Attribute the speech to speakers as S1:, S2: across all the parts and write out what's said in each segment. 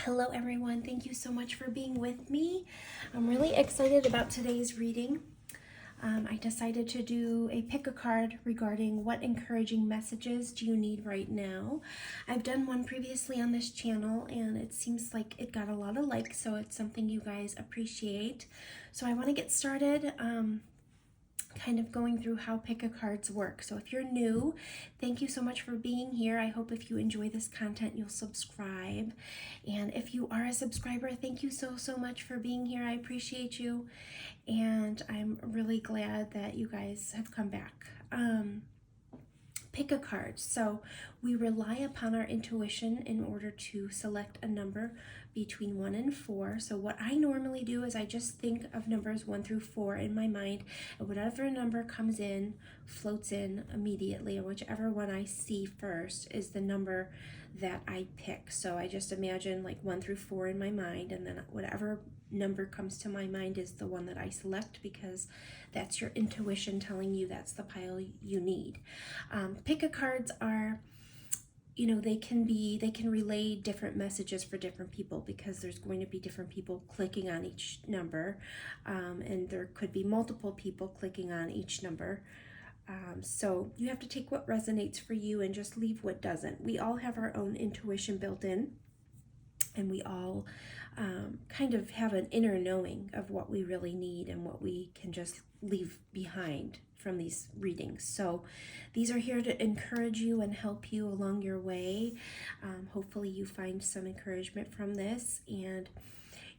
S1: Hello everyone, thank you so much for being with me. I'm really excited about today's reading. I decided to do a pick a card regarding what encouraging messages do you need right now. I've done one previously on this channel and it seems like it got a lot of likes, so it's something you guys appreciate. So I want to get started kind of going through how pick-a-cards work. So if you're new, thank you so much for being here. I hope if you enjoy this content, you'll subscribe. And if you are a subscriber, thank you so much for being here. I appreciate you. And I'm really glad that you guys have come back. Pick a card. So we rely upon our intuition in order to select a number between 1 and 4. So what I normally do is I just think of numbers 1 through 4 in my mind, and whatever number comes in floats in immediately, and whichever one I see first is the number that I pick. So I just imagine like 1 through 4 in my mind, and then whatever number comes to my mind is the one that I select, because that's your intuition telling you that's the pile you need. Pick-a-cards are, they can relay different messages for different people, because there's going to be different people clicking on each number, and there could be multiple people clicking on each number. So you have to take what resonates for you and just leave what doesn't. We all have our own intuition built in, and we all kind of have an inner knowing of what we really need and what we can just leave behind from these readings. So these are here to encourage you and help you along your way. Hopefully you find some encouragement from this. And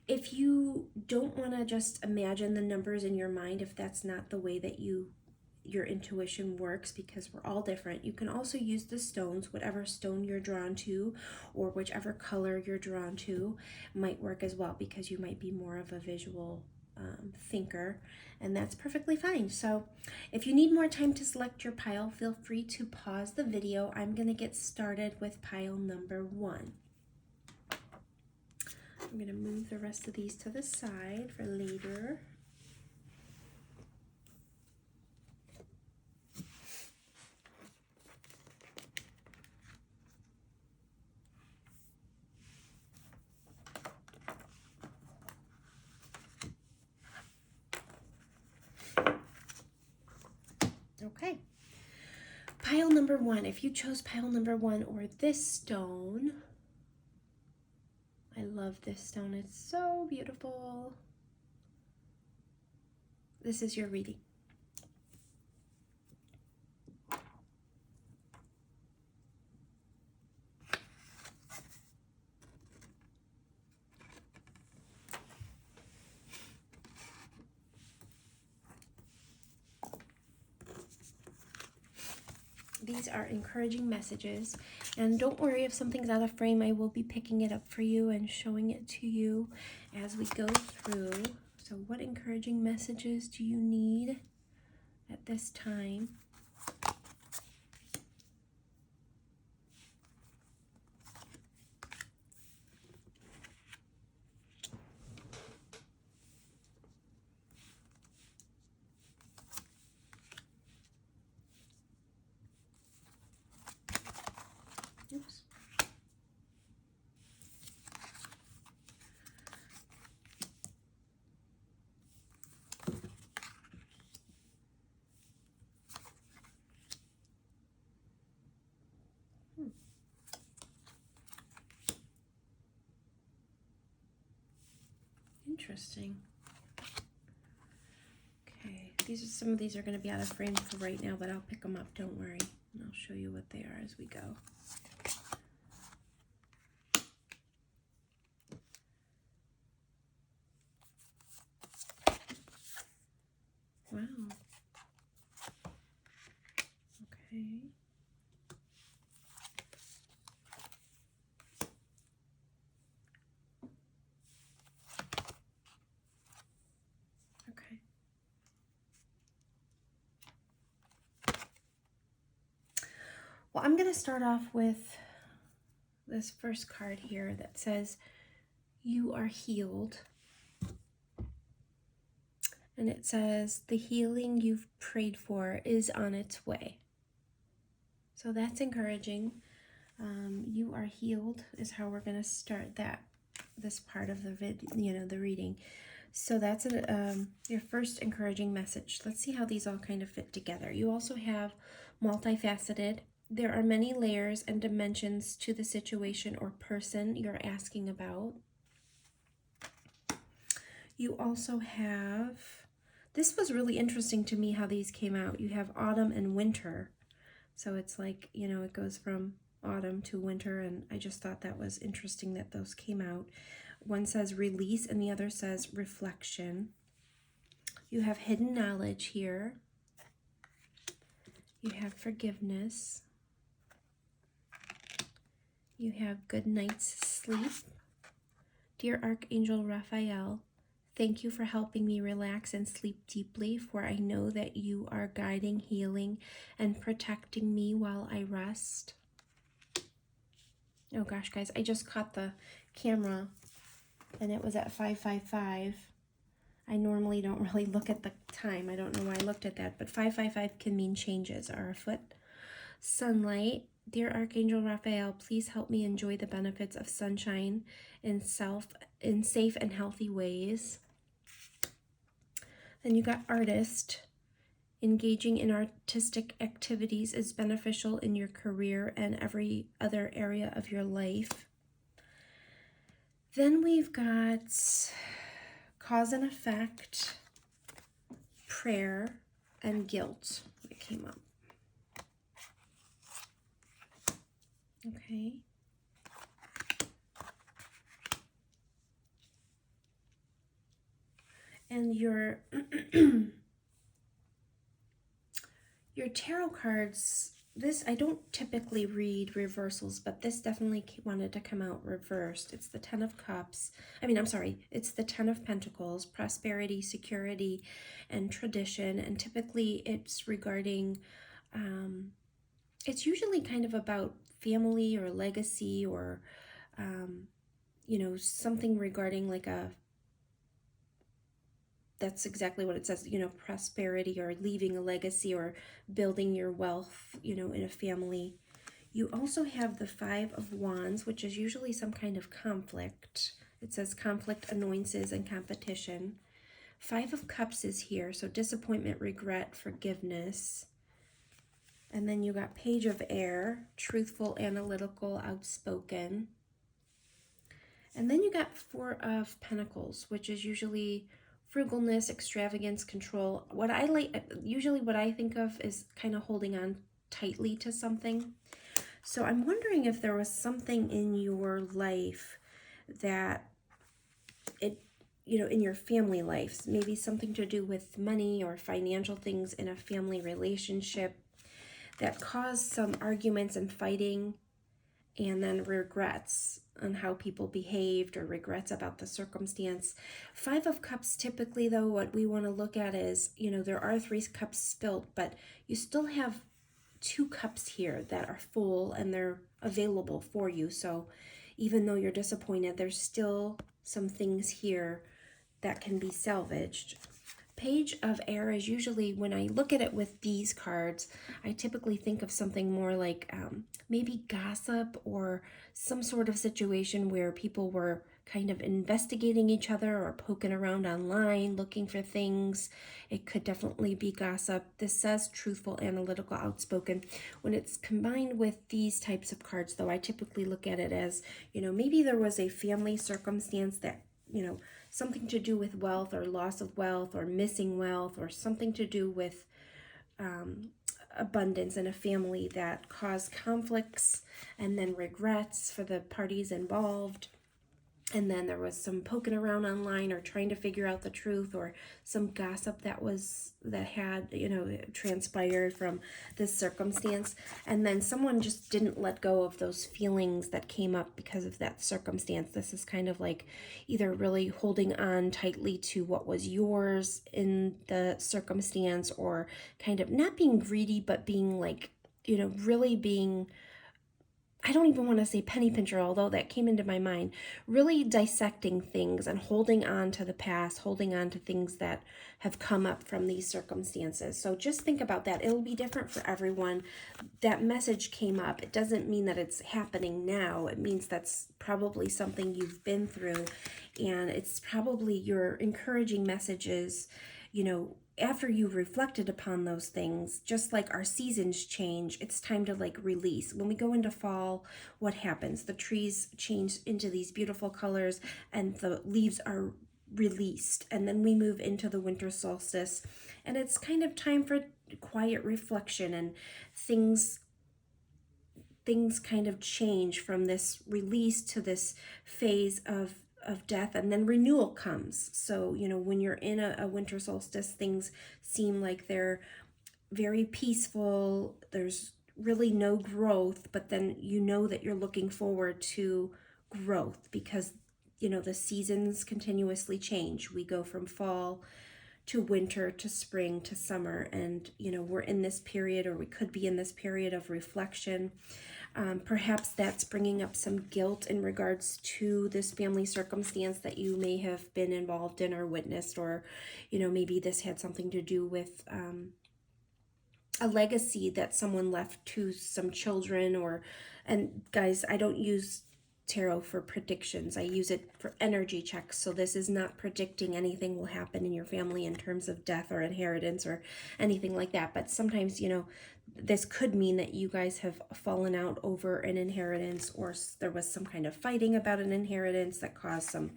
S1: if you don't want to just imagine the numbers in your mind, if that's not the way that your intuition works, because we're all different, you can also use the stones. Whatever stone you're drawn to or whichever color you're drawn to might work as well, because you might be more of a visual thinker, and that's perfectly fine. So if you need more time to select your pile, feel free to pause the video. I'm going to get started with pile number 1. I'm going to move the rest of these to the side for later. Okay, pile number 1. If you chose pile number 1 or this stone, I love this stone. It's so beautiful. This is your reading. These are encouraging messages, and don't worry if something's out of frame. I will be picking it up for you and showing it to you as we go through. So what encouraging messages do you need at this time? Oops. Interesting. Okay, some of these are going to be out of frame for right now, but I'll pick them up, don't worry. And I'll show you what they are as we go. Wow. Okay. Okay. Well, I'm going to start off with this first card here that says, "You are healed." And it says, "The healing you've prayed for is on its way." So that's encouraging. You are healed is how we're going to start that this part of the reading. So that's your first encouraging message. Let's see how these all kind of fit together. You also have multifaceted. There are many layers and dimensions to the situation or person you're asking about. You also have, this was really interesting to me how these came out. You have autumn and winter. So it's like, it goes from autumn to winter, and I just thought that was interesting that those came out. One says release and the other says reflection. You have hidden knowledge here. You have forgiveness. You have good night's sleep. Dear Archangel Raphael, thank you for helping me relax and sleep deeply, for I know that you are guiding, healing, and protecting me while I rest. Oh gosh, guys, I just caught the camera and it was at 5:55. I normally don't really look at the time. I don't know why I looked at that, but 5:55 can mean changes are afoot. Sunlight. Dear Archangel Raphael, please help me enjoy the benefits of sunshine in safe and healthy ways. Then you got artist. Engaging in artistic activities is beneficial in your career and every other area of your life. Then we've got cause and effect, prayer, and guilt. It came up. Okay. And your tarot cards, this, I don't typically read reversals, but this definitely wanted to come out reversed. It's the Ten of Cups. It's the Ten of Pentacles, prosperity, security, and tradition. And typically it's regarding, it's usually kind of about family or legacy or, something regarding like that's exactly what it says, prosperity or leaving a legacy or building your wealth, in a family. You also have the Five of Wands, which is usually some kind of conflict. It says conflict, annoyances, and competition. Five of Cups is here, so disappointment, regret, forgiveness. And then you got Page of Air, truthful, analytical, outspoken. And then you got Four of Pentacles, which is usually frugalness, extravagance, control. What I think of is kind of holding on tightly to something. So I'm wondering if there was something in your life that in your family life, maybe something to do with money or financial things in a family relationship that caused some arguments and fighting, and then regrets on how people behaved or regrets about the circumstance. Five of Cups, typically though, what we want to look at is, there are 3 cups spilled, but you still have 2 cups here that are full and they're available for you. So even though you're disappointed, there's still some things here that can be salvaged. Page of Air is usually, when I look at it with these cards, I typically think of something more like maybe gossip or some sort of situation where people were kind of investigating each other or poking around online, looking for things. It could definitely be gossip. This says truthful, analytical, outspoken. When it's combined with these types of cards, though, I typically look at it as, maybe there was a family circumstance that, something to do with wealth or loss of wealth or missing wealth or something to do with abundance in a family that caused conflicts and then regrets for the parties involved. And then there was some poking around online or trying to figure out the truth, or some gossip that had transpired from this circumstance. And then someone just didn't let go of those feelings that came up because of that circumstance. This is kind of like either really holding on tightly to what was yours in the circumstance, or kind of not being greedy, but being like, really being I don't even want to say penny pincher, although that came into my mind, really dissecting things and holding on to the past, holding on to things that have come up from these circumstances. So just think about that. It'll be different for everyone. That message came up. It doesn't mean that it's happening now. It means that's probably something you've been through, and it's probably your encouraging messages, after you've reflected upon those things. Just like our seasons change, it's time to like release. When we go into fall, what happens? The trees change into these beautiful colors and the leaves are released, and then we move into the winter solstice, and it's kind of time for quiet reflection, and things kind of change from this release to this phase of death, and then renewal comes. So, when you're in a winter solstice, things seem like they're very peaceful. There's really no growth, but then that you're looking forward to growth because, the seasons continuously change. We go from fall to winter to spring to summer, and, we're in this period, or we could be in this period of reflection. Perhaps that's bringing up some guilt in regards to this family circumstance that you may have been involved in or witnessed, or, maybe this had something to do with a legacy that someone left to some children. And guys, I don't use tarot for predictions. I use it for energy checks. So this is not predicting anything will happen in your family in terms of death or inheritance or anything like that. But sometimes, this could mean that you guys have fallen out over an inheritance, or there was some kind of fighting about an inheritance that caused some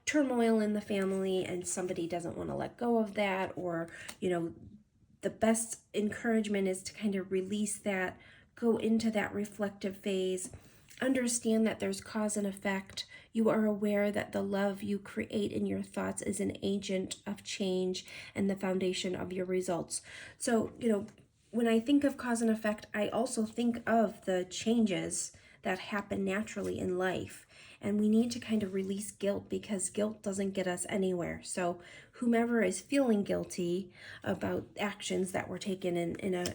S1: turmoil in the family, and somebody doesn't want to let go of that. Or, the best encouragement is to kind of release that, go into that reflective phase. Understand that there's cause and effect. You are aware that the love you create in your thoughts is an agent of change and the foundation of your results. So, when I think of cause and effect, I also think of the changes that happen naturally in life. And we need to kind of release guilt, because guilt doesn't get us anywhere. So whomever is feeling guilty about actions that were taken in a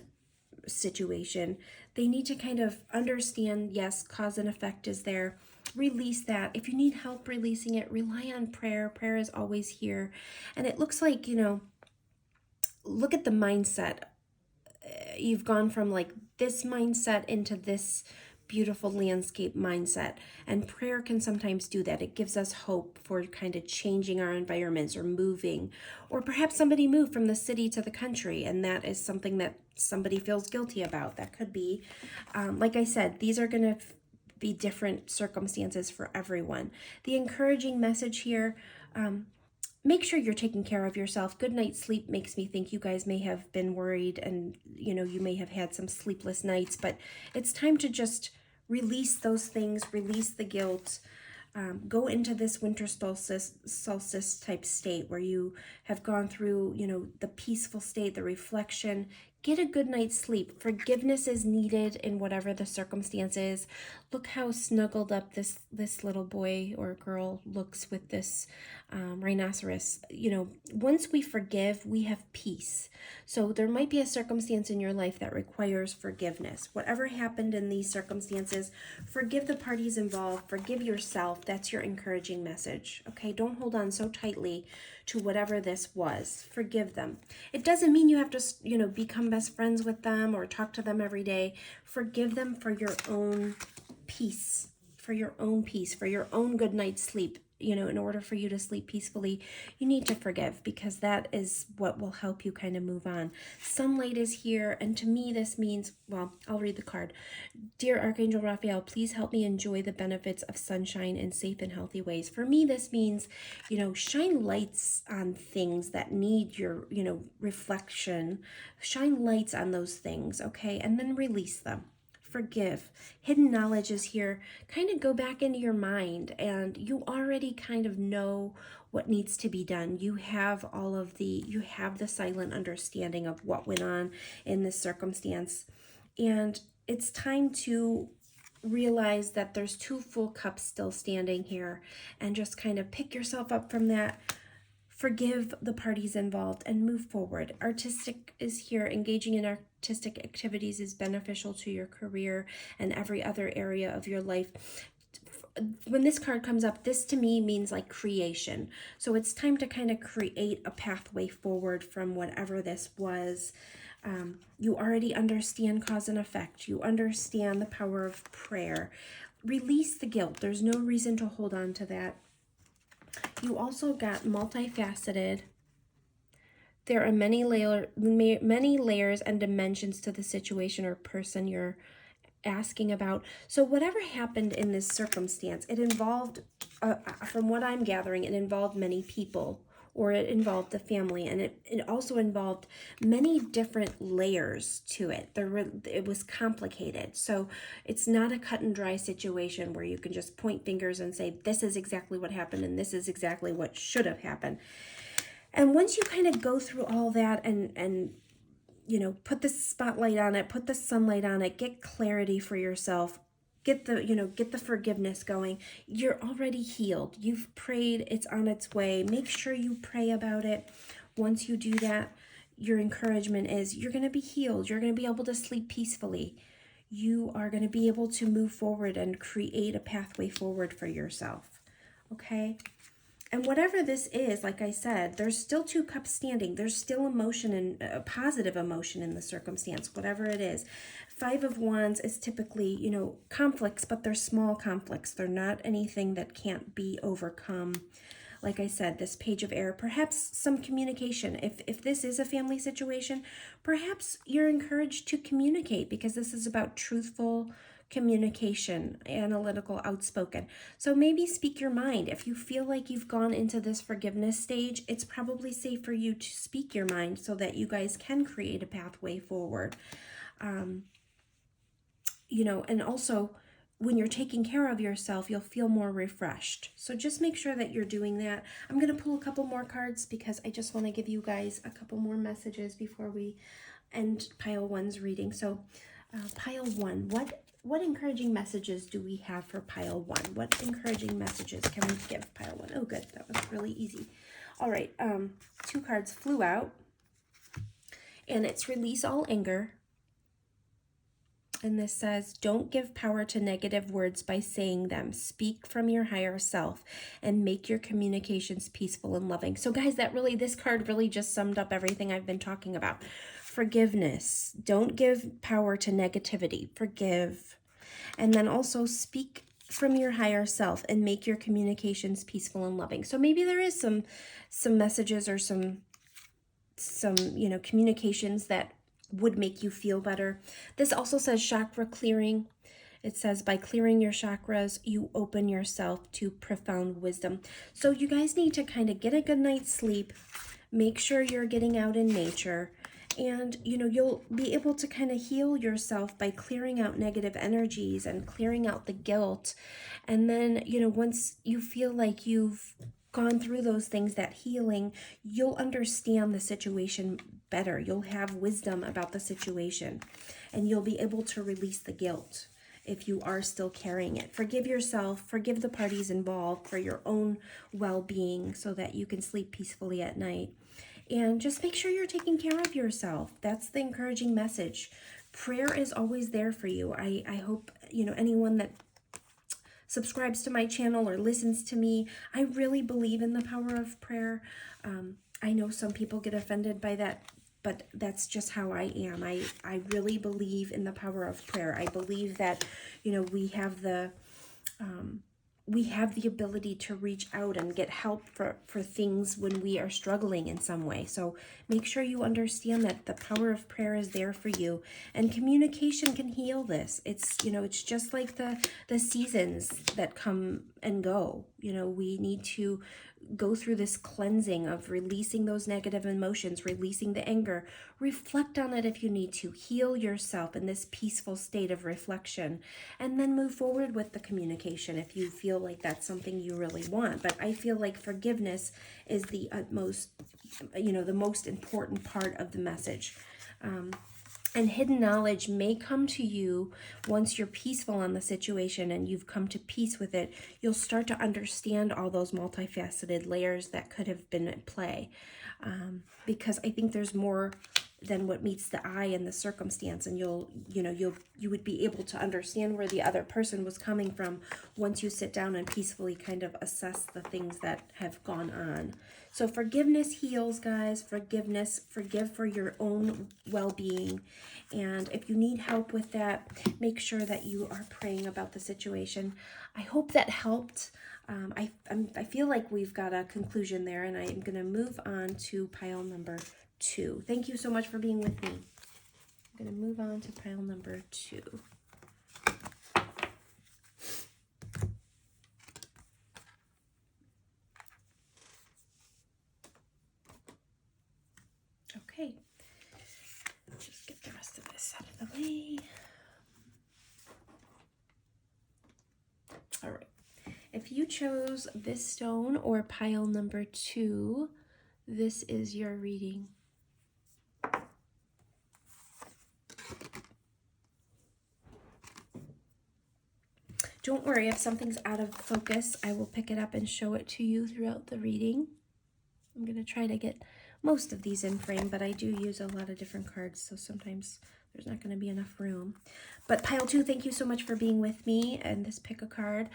S1: situation, they need to kind of understand, yes, cause and effect is there. Release that. If you need help releasing it, rely on prayer. Prayer is always here. And it looks like, look at the mindset. You've gone from like this mindset into this beautiful landscape mindset, and prayer can sometimes do that. It gives us hope for kind of changing our environments or moving, or perhaps somebody moved from the city to the country, and that is something that somebody feels guilty about. That could be, like I said, these are going to be different circumstances for everyone. The encouraging message here, make sure you're taking care of yourself. Good night's sleep makes me think you guys may have been worried, and you may have had some sleepless nights, but it's time to just release those things, release the guilt, go into this winter solstice type state where you have gone through, the peaceful state, the reflection. Get a good night's sleep. Forgiveness is needed in whatever the circumstance is. Look how snuggled up this little boy or girl looks with this rhinoceros. Once we forgive, we have peace. So there might be a circumstance in your life that requires forgiveness. Whatever happened in these circumstances, forgive the parties involved, forgive yourself. That's your encouraging message. Okay, don't hold on so tightly to whatever this was. Forgive them. It doesn't mean you have to, become best friends with them or talk to them every day. Forgive them for your own peace, for your own peace, for your own good night's sleep. In order for you to sleep peacefully, you need to forgive, because that is what will help you kind of move on. Sunlight is here, and to me this means, well, I'll read the card. Dear Archangel Raphael, please help me enjoy the benefits of sunshine in safe and healthy ways. For me, this means, shine lights on things that need your, reflection. Shine lights on those things, okay? And then release them. Forgive. Hidden knowledge is here. Kind of go back into your mind, and you already kind of know what needs to be done. You have you have the silent understanding of what went on in this circumstance. And it's time to realize that there's 2 full cups still standing here, and just kind of pick yourself up from that. Forgive the parties involved and move forward. Artistic is here. Engaging in artistic activities is beneficial to your career and every other area of your life. When this card comes up, this to me means like creation. So it's time to kind of create a pathway forward from whatever this was. You already understand cause and effect. You understand the power of prayer. Release the guilt. There's no reason to hold on to that. You also got multifaceted. There are many layers and dimensions to the situation or person you're asking about. So whatever happened in this circumstance, it involved, from what I'm gathering, it involved many people, or it involved the family, and it also involved many different layers to it. It was complicated. So it's not a cut and dry situation where you can just point fingers and say, this is exactly what happened and this is exactly what should have happened. And once you kind of go through all that and you know, put the spotlight on it, put the sunlight on it, get clarity for yourself, get the forgiveness going, you're already healed. You've prayed, it's on its way. Make sure you pray about it. Once you do that, your encouragement is you're going to be healed. You're going to be able to sleep peacefully. You are going to be able to move forward and create a pathway forward for yourself. Okay? And whatever this is, like I said, there's still 2 cups standing. There's still emotion and positive emotion in the circumstance, whatever it is. 5 of Wands is typically, you know, conflicts, but they're small conflicts. They're not anything that can't be overcome. Like I said, this Page of Air, perhaps some communication. If this is a family situation, perhaps you're encouraged to communicate, because this is about truthful communication, analytical, outspoken. So maybe speak your mind. If you feel like you've gone into this forgiveness stage, it's probably safe for you to speak your mind so that you guys can create a pathway forward. You know, and also when you're taking care of yourself, you'll feel more refreshed. So just make sure that you're doing that. I'm going to pull a couple more cards because I just want to give you guys a couple more messages before we end pile 1's reading. So pile 1, what encouraging messages do we have for pile 1? What encouraging messages can we give pile 1? Oh, good. That was really easy. All right. 2 cards flew out, and it's release all anger. And this says, don't give power to negative words by saying them. Speak from your higher self and make your communications peaceful and loving. So guys, this card really just summed up everything I've been talking about. Forgiveness. Don't give power to negativity. Forgive. And then also speak from your higher self and make your communications peaceful and loving. So maybe there is some messages or some you know, communications that would make you feel better. This also says chakra clearing. It says by clearing your chakras, you open yourself to profound wisdom. So you guys need to kind of get a good night's sleep. Make sure you're getting out in nature. And, you know, you'll be able to kind of heal yourself by clearing out negative energies and clearing out the guilt. And then, you know, once you feel like you've gone through those things, that healing, you'll understand the situation better. You'll have wisdom about the situation, and you'll be able to release the guilt if you are still carrying it. Forgive yourself, forgive the parties involved for your own well-being so that you can sleep peacefully at night. And just make sure you're taking care of yourself. That's the encouraging message. Prayer is always there for you. I hope, you know, anyone that subscribes to my channel or listens to me, I really believe in the power of prayer. I know some people get offended by that, but that's just how I am. I really believe in the power of prayer. I believe that, you know, we have the ability to reach out and get help for things when we are struggling in some way. So make sure you understand that the power of prayer is there for you, and communication can heal this. It's, you know, it's just like the seasons that come and go. You know, we need to go through this cleansing of releasing those negative emotions, releasing the anger. Reflect on it if you need to. Heal yourself in this peaceful state of reflection, and then move forward with the communication if you feel like that's something you really want. But I feel like forgiveness is the utmost, you know, the most important part of the message. And hidden knowledge may come to you once you're peaceful on the situation and you've come to peace with it. You'll start to understand all those multifaceted layers that could have been at play. Because I think there's more than what meets the eye in the circumstance, and you would be able to understand where the other person was coming from once you sit down and peacefully kind of assess the things that have gone on. So forgiveness heals, guys. Forgiveness, forgive for your own well-being. And if you need help with that, make sure that you are praying about the situation. I hope that helped. I feel like we've got a conclusion there, and I am going to move on to pile number 2. Thank you so much for being with me. I'm going to move on to pile number 2. Okay, just get the rest of this out of the way. All right. If you chose this stone or pile number 2, this is your reading. Don't worry, if something's out of focus, I will pick it up and show it to you throughout the reading. I'm going to try to get most of these in frame, but I do use a lot of different cards, so sometimes there's not going to be enough room. But pile 2, thank you so much for being with me and this pick a card.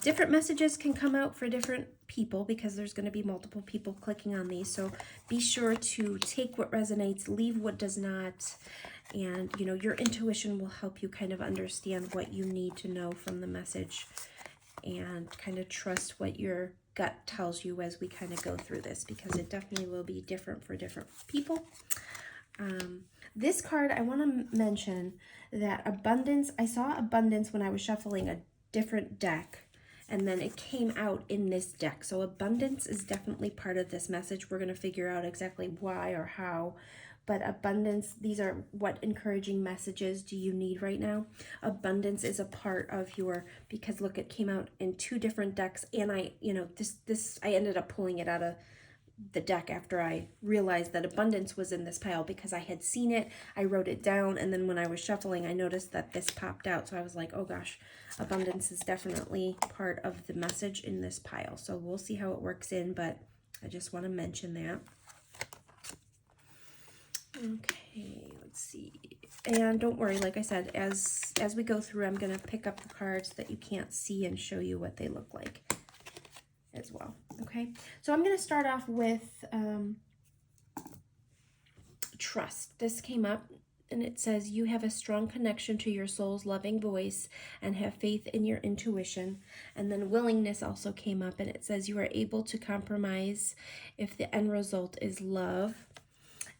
S1: Different messages can come out for different people because there's going to be multiple people clicking on these. So be sure to take what resonates, leave what does not. And, your intuition will help you kind of understand what you need to know from the message and kind of trust what your gut tells you as we kind of go through this, because it definitely will be different for different people. This card, I want to mention that abundance, I saw abundance when I was shuffling a different deck, and then it came out in this deck. So abundance is definitely part of this message. We're going to figure out exactly why or how, but abundance, these are what encouraging messages do you need right now. Abundance is a part of your, because look, it came out in 2 different decks, and I ended up pulling it out of the deck after I realized that abundance was in this pile because I had seen it, I wrote it down, and then when I was shuffling, I noticed that this popped out. So I was like, oh gosh, abundance is definitely part of the message in this pile. So we'll see how it works in, but I just want to mention that. Okay, let's see. And don't worry, like I said, as we go through, I'm going to pick up the cards that you can't see and show you what they look like as well. Okay, so I'm going to start off with trust. This came up and it says you have a strong connection to your soul's loving voice and have faith in your intuition. And then willingness also came up, and it says you are able to compromise if the end result is love.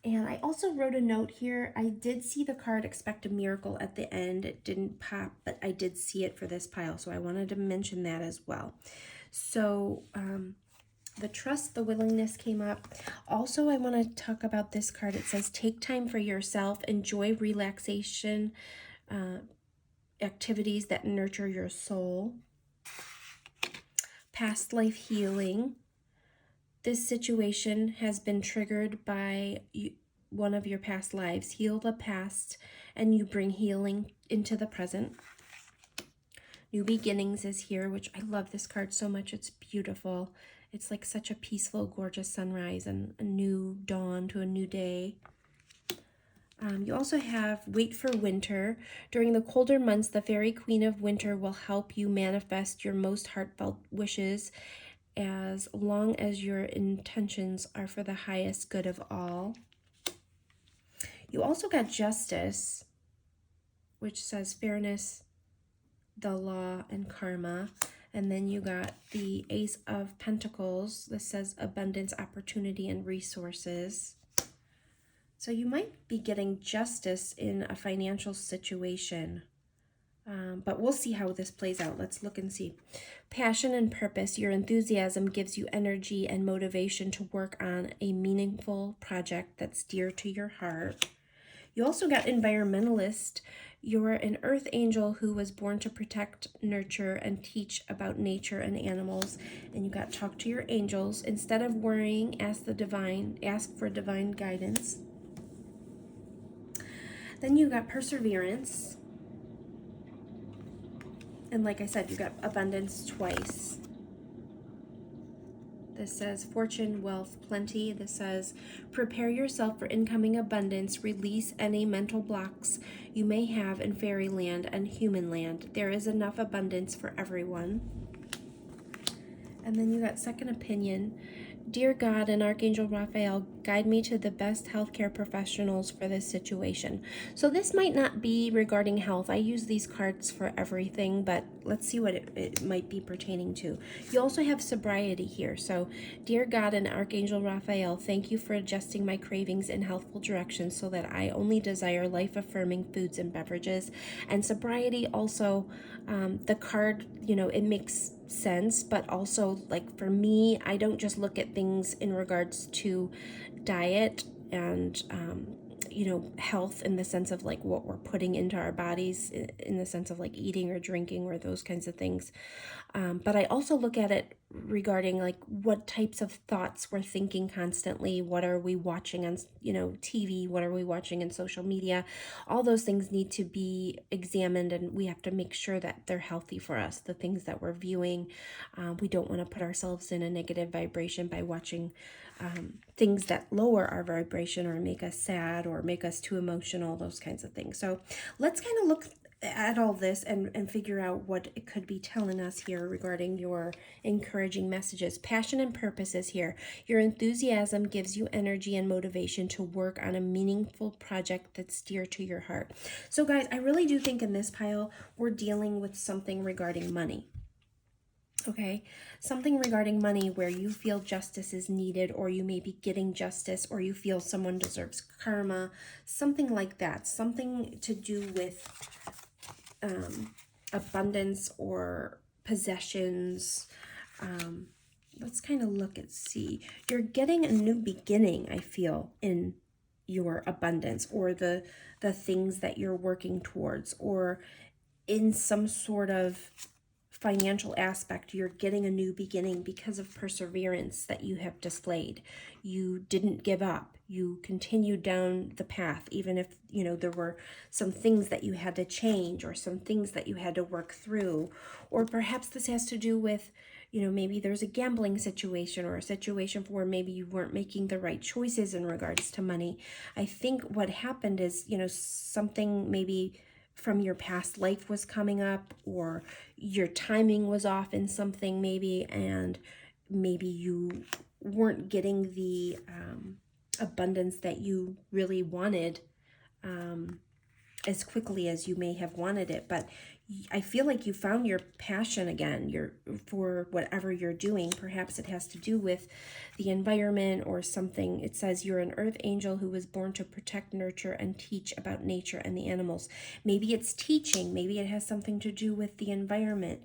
S1: And I also wrote a note here. I did see the card expect a miracle at the end. It didn't pop, but I did see it for this pile, so I wanted to mention that as well. So the trust, the willingness came up. Also, I want to talk about this card. It says take time for yourself, enjoy relaxation activities that nurture your soul. Past life healing. This situation has been triggered by one of your past lives. Heal the past and you bring healing into the present. New beginnings is here, which I love this card so much. It's beautiful. It's like such a peaceful, gorgeous sunrise and a new dawn to a new day. You also have wait for winter. During the colder months, the fairy queen of winter will help you manifest your most heartfelt wishes as long as your intentions are for the highest good of all. You also got justice, which says fairness, the law, and karma. And then you got the Ace of Pentacles. This says abundance, opportunity, and resources. So you might be getting justice in a financial situation. But we'll see how this plays out. Let's look and see. Passion and purpose. Your enthusiasm gives you energy and motivation to work on a meaningful project that's dear to your heart. You also got environmentalist. You're an earth angel who was born to protect, nurture, and teach about nature and animals. And you got talk to your angels. Instead of worrying, ask for divine guidance. Then you got perseverance. And like I said, you got abundance twice. This says fortune, wealth, plenty. This says prepare yourself for incoming abundance. Release any mental blocks you may have in fairyland and human land. There is enough abundance for everyone. And then you got second opinion. Dear God and Archangel Raphael, guide me to the best healthcare professionals for this situation. So this might not be regarding health. I use these cards for everything, but let's see what it might be pertaining to. You also have sobriety here. So, dear God and Archangel Raphael, thank you for adjusting my cravings in healthful directions so that I only desire life-affirming foods and beverages. And sobriety also, the card, it makes sense, but also, like, for me, I don't just look at things in regards to diet and health in the sense of like what we're putting into our bodies, in the sense of like eating or drinking or those kinds of things, but I also look at it regarding like what types of thoughts we're thinking constantly. What are we watching on TV? What are we watching in social media? All those things need to be examined, and we have to make sure that they're healthy for us. The things that we're viewing, we don't want to put ourselves in a negative vibration by watching things that lower our vibration or make us sad or make us too emotional, those kinds of things. So let's kind of look at all this and figure out what it could be telling us here regarding your encouraging messages. Passion and purpose is here. Your enthusiasm gives you energy and motivation to work on a meaningful project that's dear to your heart. So guys, I really do think in this pile, we're dealing with something regarding money. Okay, something regarding money where you feel justice is needed, or you may be getting justice, or you feel someone deserves karma, something like that. Something to do with abundance or possessions. Let's kind of look and see. You're getting a new beginning, I feel, in your abundance, or the things that you're working towards, or in some sort of financial aspect. You're getting a new beginning because of perseverance that you have displayed. You didn't give up. You continued down the path, even if there were some things that you had to change, or some things that you had to work through. Or perhaps this has to do with maybe there's a gambling situation, or a situation where maybe you weren't making the right choices in regards to money. I think what happened is something maybe from your past life was coming up, or your timing was off in something maybe, and maybe you weren't getting the abundance that you really wanted as quickly as you may have wanted it. But I feel like you found your passion again, for whatever you're doing. Perhaps it has to do with the environment or something. It says you're an earth angel who was born to protect, nurture, and teach about nature and the animals. Maybe it's teaching. Maybe it has something to do with the environment.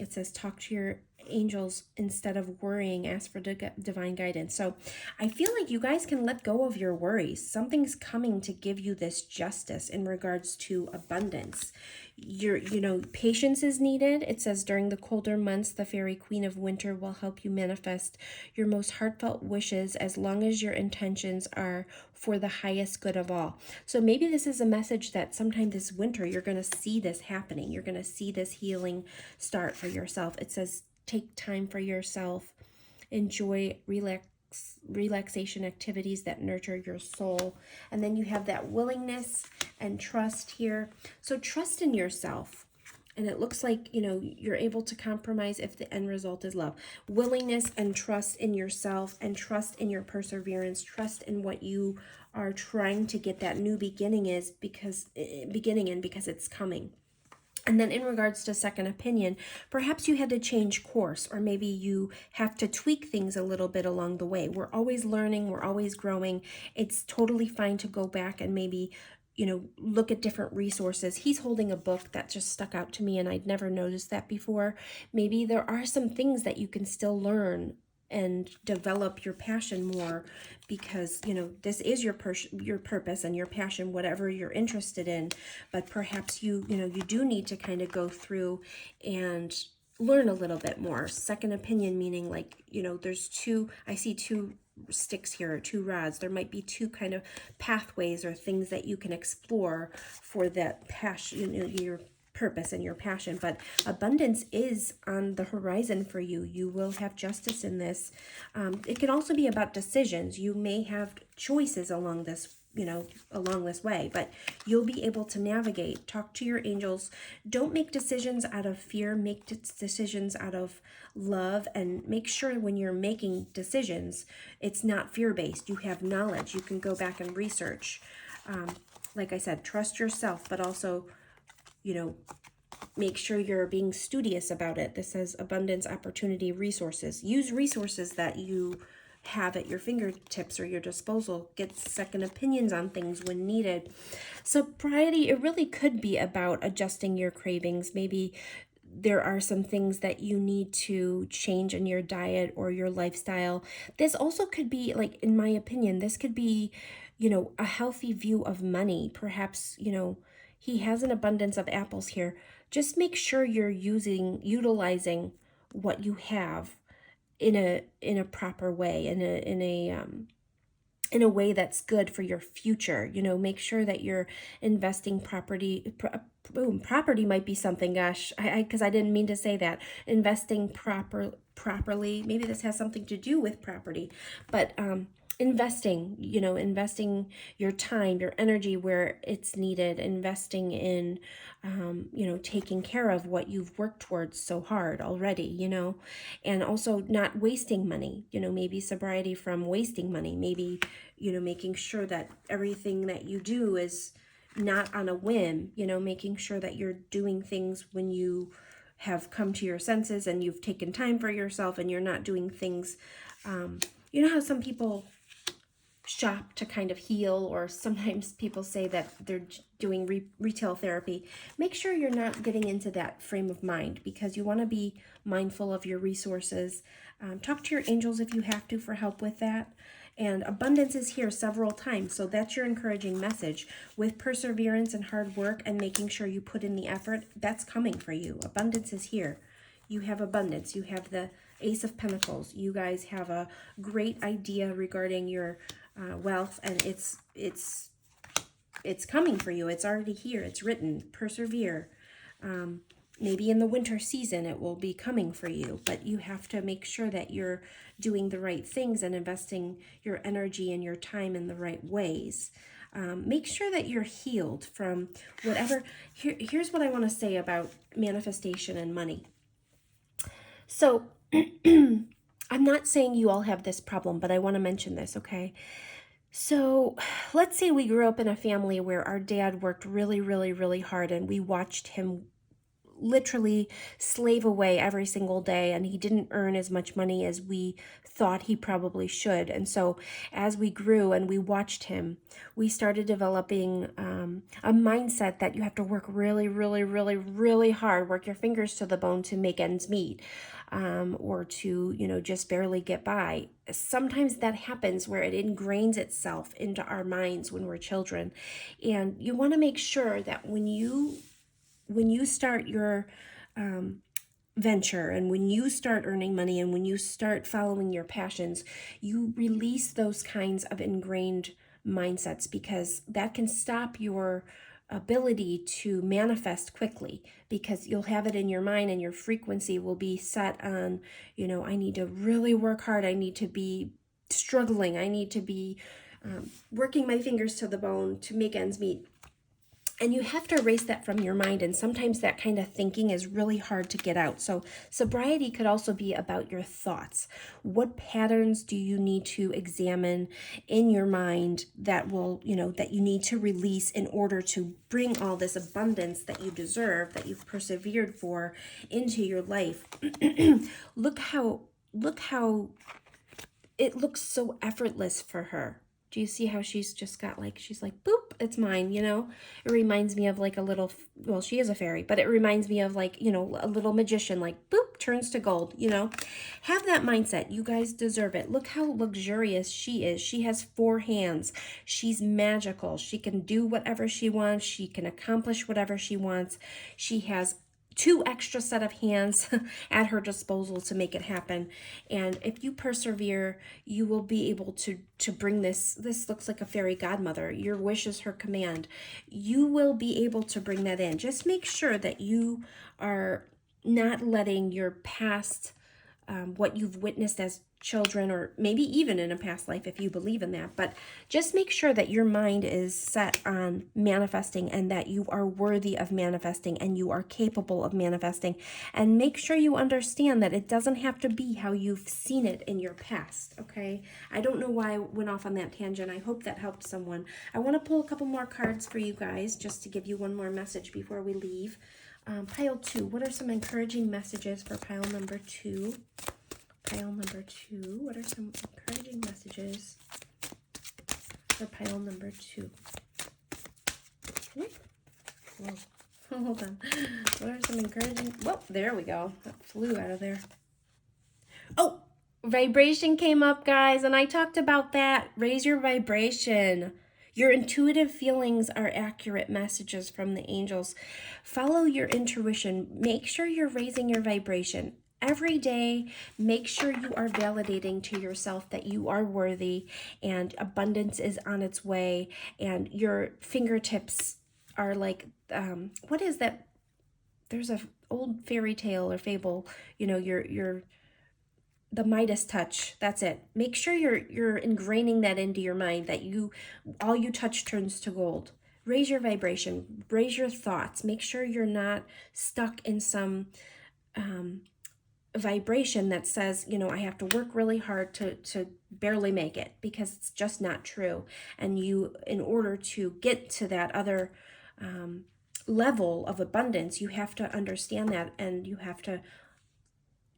S1: It says talk to your angels instead of worrying. Ask for divine guidance. So I feel like you guys can let go of your worries. Something's coming to give you this justice in regards to abundance. Patience is needed. It says during the colder months, the fairy queen of winter will help you manifest your most heartfelt wishes, as long as your intentions are for the highest good of all. So maybe this is a message that sometime this winter, you're going to see this happening. You're going to see this healing start for yourself. It says take time for yourself. Enjoy relaxation activities that nurture your soul. And then you have that willingness and trust here. So trust in yourself. And it looks like, you're able to compromise if the end result is love. Willingness and trust in yourself, and trust in your perseverance, trust in what you are trying to get that new beginning in, because it's coming. And then in regards to second opinion, perhaps you had to change course, or maybe you have to tweak things a little bit along the way. We're always learning, we're always growing. It's totally fine to go back and maybe, look at different resources. He's holding a book that just stuck out to me, and I'd never noticed that before. Maybe there are some things that you can still learn and develop your passion more, because this is your purpose and your passion, whatever you're interested in. But perhaps you do need to kind of go through and learn a little bit more. Second opinion meaning, like, I see two sticks here, or 2 rods. There might be 2 kind of pathways or things that you can explore for that passion, your purpose and your passion. But abundance is on the horizon for you. You will have justice in this. It can also be about decisions. You may have choices along this along this way, but you'll be able to navigate. Talk to your angels. Don't make decisions out of fear. Make decisions out of love, and make sure when you're making decisions, it's not fear-based. You have knowledge. You can go back and research. Like I said, trust yourself, but also, make sure you're being studious about it. This says abundance, opportunity, resources. Use resources that you have at your fingertips or your disposal. Get second opinions on things when needed. Sobriety, it really could be about adjusting your cravings. Maybe there are some things that you need to change in your diet or your lifestyle. This also could be, like, in my opinion, this could be, a healthy view of money. Perhaps, he has an abundance of apples here. Just make sure you're utilizing what you have in a proper way, in a way that's good for your future. Make sure that you're investing property. Property might be something, gosh, because I didn't mean to say that. Investing properly. Maybe this has something to do with property, but investing your time, your energy where it's needed, investing in, taking care of what you've worked towards so hard already, and also not wasting money, maybe sobriety from wasting money, maybe, making sure that everything that you do is not on a whim, making sure that you're doing things when you have come to your senses and you've taken time for yourself, and you're not doing things, how some people shop to kind of heal, or sometimes people say that they're doing retail therapy. Make sure you're not getting into that frame of mind, because you want to be mindful of your resources. Talk to your angels if you have to for help with that. And abundance is here several times, so that's your encouraging message. With perseverance and hard work and making sure you put in the effort, that's coming for you. Abundance is here. You have abundance. You have the Ace of Pentacles. You guys have a great idea regarding your wealth, and it's coming for you. It's already here. It's written. Persevere. Maybe in the winter season it will be coming for you, but you have to make sure that you're doing the right things and investing your energy and your time in the right ways. Make sure that you're healed from whatever. Here's what I want to say about manifestation and money. So I'm not saying you all have this problem, but I want to mention this, okay? So let's say we grew up in a family where our dad worked really, really, really hard, and we watched him literally slave away every single day, and he didn't earn as much money as we thought he probably should. And so as we grew and we watched him, we started developing a mindset that you have to work really, really, really, really hard, work your fingers to the bone to make ends meet, or to, just barely get by. Sometimes that happens where it ingrains itself into our minds when we're children. And you want to make sure that when you start your venture, and when you start earning money, and when you start following your passions, you release those kinds of ingrained mindsets, because that can stop your ability to manifest quickly, because you'll have it in your mind and your frequency will be set on, I need to really work hard. I need to be struggling. I need to be working my fingers to the bone to make ends meet. And you have to erase that from your mind, and sometimes that kind of thinking is really hard to get out. So sobriety could also be about your thoughts. What patterns do you need to examine in your mind that will, that you need to release in order to bring all this abundance that you deserve, that you've persevered for, into your life? Look how it looks so effortless for her. Do you see how she's just got she's like, boop, it's mine, It reminds me of like a little, well, she is a fairy, but it reminds me of a little magician, boop, turns to gold, Have that mindset. You guys deserve it. Look how luxurious she is. She has 4 hands. She's magical. She can do whatever she wants. She can accomplish whatever she wants. She has 2 extra set of hands at her disposal to make it happen. And if you persevere, you will be able to bring this looks like a fairy godmother. Your wish is her command. You will be able to bring that in. Just make sure that you are not letting your past, what you've witnessed as children, or maybe even in a past life if you believe in that, but just make sure that your mind is set on manifesting and that you are worthy of manifesting and you are capable of manifesting. And make sure you understand that it doesn't have to be how you've seen it in your past, okay? I don't know why I went off on that tangent. I hope that helped someone. I want to pull a couple more cards for you guys just to give you one more message before we leave. Pile 2, what are some encouraging messages for pile number 2? Pile number 2, what are some encouraging messages for pile number 2? Whoa, hold on. What are some encouraging, whoa, there we go. That flew out of there. Oh, vibration came up, guys, and I talked about that. Raise your vibration. Your intuitive feelings are accurate messages from the angels. Follow your intuition. Make sure you're raising your vibration. Every day, make sure you are validating to yourself that you are worthy and abundance is on its way, and your fingertips are like, what is that? There's a old fairy tale or fable, you know, the Midas touch. That's it. Make sure you're ingraining that into your mind, that all you touch turns to gold. Raise your vibration, raise your thoughts. Make sure you're not stuck in some vibration that says, you know, I have to work really hard to barely make it, because it's just not true. And you, in order to get to that other level of abundance, you have to understand that, and you have to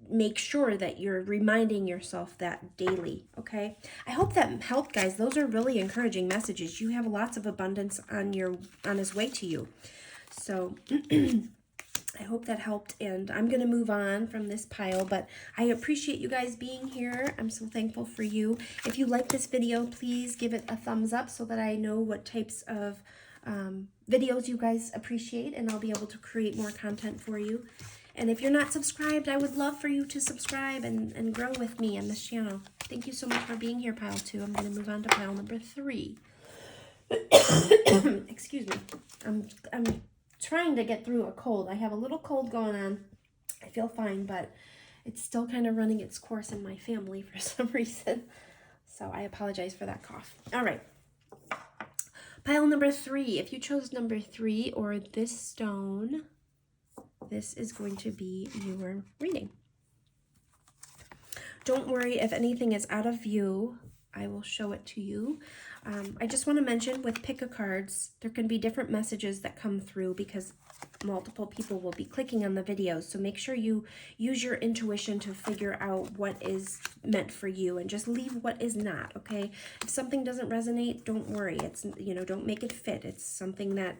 S1: make sure that you're reminding yourself that daily, okay? I hope that helped, guys. Those are really encouraging messages. You have lots of abundance on its way to you. So I hope that helped, and I'm going to move on from this pile, but I appreciate you guys being here. I'm so thankful for you. If you like this video, please give it a thumbs up so that I know what types of videos you guys appreciate, and I'll be able to create more content for you. And if you're not subscribed, I would love for you to subscribe and grow with me on this channel. Thank you so much for being here, pile 2. I'm going to move on to pile number 3. Excuse me. I'm trying to get through a cold. I have a little cold going on. I feel fine, but it's still kind of running its course in my family for some reason. So I apologize for that cough. All right. Pile number 3. If you chose number 3 or this stone, this is going to be your reading. Don't worry if anything is out of view. I will show it to you. I just want to mention, with pick-a-cards, there can be different messages that come through because multiple people will be clicking on the videos. So make sure you use your intuition to figure out what is meant for you, and just leave what is not, okay? If something doesn't resonate, don't worry. It's, you know, don't make it fit. It's something that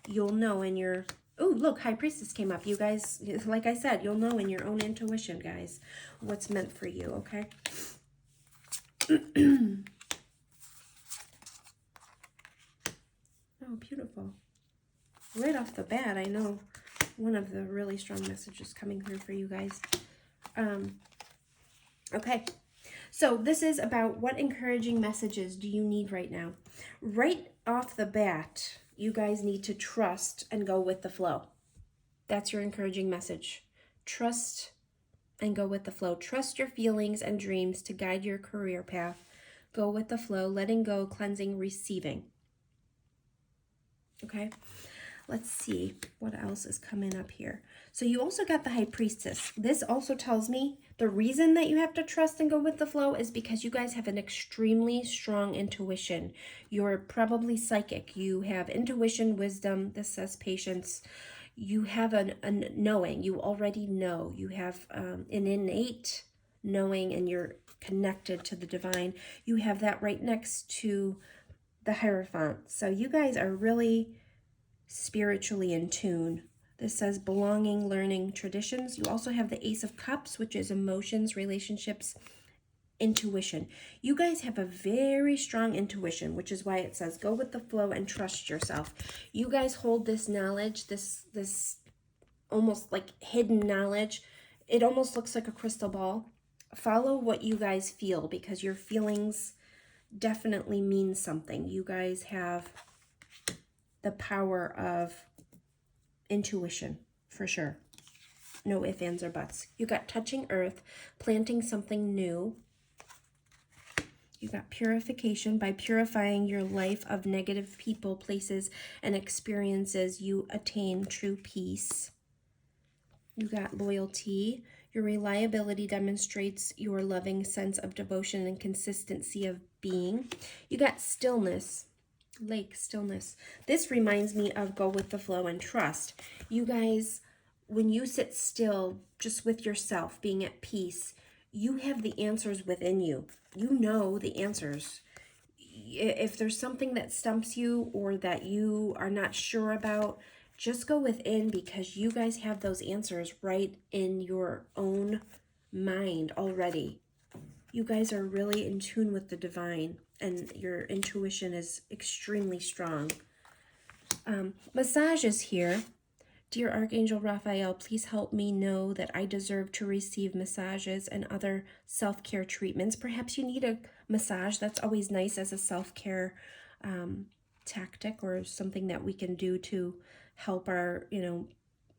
S1: you'll know in your... Oh, look, High Priestess came up. You guys, like I said, you'll know in your own intuition, guys, what's meant for you, okay? Oh, beautiful. Right off the bat, I know one of the really strong messages coming through for you guys. Okay, so this is about what encouraging messages do you need right now. Right off the bat, you guys need to trust and go with the flow. That's your encouraging message. Trust and go with the flow. Trust your feelings and dreams to guide your career path. Go with the flow, letting go, cleansing, receiving. Okay, let's see what else is coming up here. So you also got the High Priestess. This also tells me the reason that you have to trust and go with the flow is because you guys have an extremely strong intuition. You're probably psychic. You have intuition, wisdom. This says patience. You have a knowing. You already know. You have an innate knowing, and you're connected to the divine. You have that right next to the Hierophant. So you guys are really spiritually in tune. This says belonging, learning, traditions. You also have the Ace of Cups, which is emotions, relationships, intuition. You guys have a very strong intuition, which is why it says go with the flow and trust yourself. You guys hold this knowledge, this almost like hidden knowledge. It almost looks like a crystal ball. Follow what you guys feel, because your feelings definitely mean something. You guys have the power of intuition, for sure. No ifs, ands, or buts. You got touching earth, planting something new. You got purification. By purifying your life of negative people, places, and experiences, you attain true peace. You got loyalty. Your reliability demonstrates your loving sense of devotion and consistency of being. You got stillness. Lake, stillness. This reminds me of go with the flow and trust. You guys, when you sit still just with yourself, being at peace, you have the answers within you. You know the answers. If there's something that stumps you or that you are not sure about, just go within, because you guys have those answers right in your own mind already. You guys are really in tune with the divine, and your intuition is extremely strong. Massage is here. Dear Archangel Raphael, please help me know that I deserve to receive massages and other self-care treatments. Perhaps you need a massage. That's always nice as a self-care tactic, or something that we can do to help our,